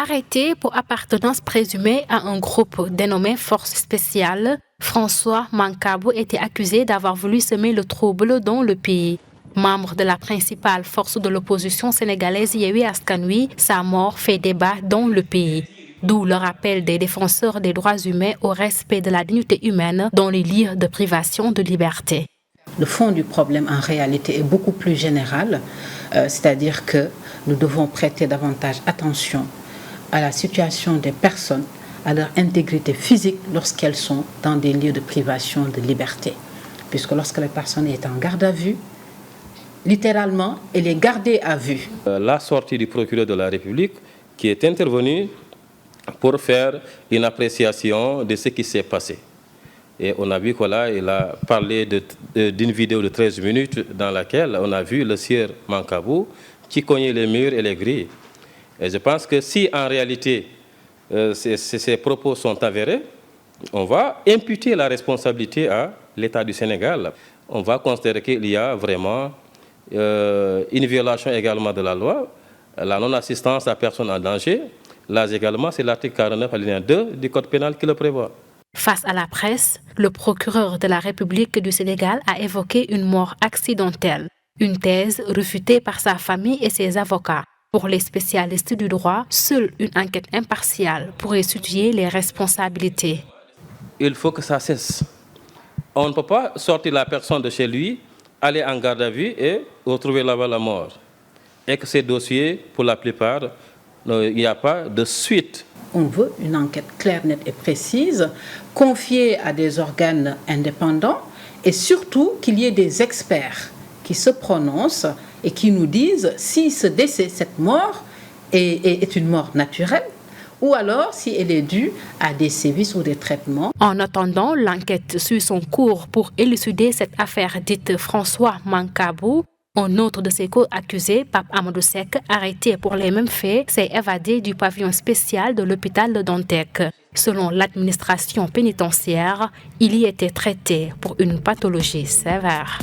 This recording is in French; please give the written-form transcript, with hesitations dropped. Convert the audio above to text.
Arrêté pour appartenance présumée à un groupe dénommé Force spéciale, François Mancabou était accusé d'avoir voulu semer le trouble dans le pays. Membre de la principale force de l'opposition sénégalaise Yewwi Askan Wi, sa mort fait débat dans le pays. D'où le rappel des défenseurs des droits humains au respect de la dignité humaine dans les lieux de privation de liberté. Le fond du problème en réalité est beaucoup plus général, c'est-à-dire que nous devons prêter davantage attention à la situation des personnes, à leur intégrité physique lorsqu'elles sont dans des lieux de privation de liberté. Puisque lorsque la personne est en garde à vue, littéralement, elle est gardée à vue. La sortie du procureur de la République qui est intervenu pour faire une appréciation de ce qui s'est passé. Et on a vu qu'il a parlé d'une vidéo de 13 minutes dans laquelle on a vu le sieur Mancabou qui cognait les murs et les grilles. Et je pense que si en réalité ces propos sont avérés, on va imputer la responsabilité à l'État du Sénégal. On va considérer qu'il y a vraiment une violation également de la loi, la non-assistance à personne en danger. Là également, c'est l'article 49 alinéa 2 du Code pénal qui le prévoit. Face à la presse, le procureur de la République du Sénégal a évoqué une mort accidentelle, une thèse refutée par sa famille et ses avocats. Pour les spécialistes du droit, seule une enquête impartiale pourrait situer les responsabilités. Il faut que ça cesse. On ne peut pas sortir la personne de chez lui, aller en garde à vue et retrouver là-bas la mort. Et que ces dossiers, pour la plupart, il n'y a pas de suite. On veut une enquête claire, nette et précise, confiée à des organes indépendants et surtout qu'il y ait des experts qui se prononcent et qui nous disent si ce décès, cette mort, est une mort naturelle ou alors si elle est due à des sévices ou des traitements. En attendant, l'enquête suit son cours pour élucider cette affaire dite François Mancabou. Un autre de ses co-accusés, Pape Amadou Seck, arrêté pour les mêmes faits, s'est évadé du pavillon spécial de l'hôpital de Dantec. Selon l'administration pénitentiaire, il y était traité pour une pathologie sévère.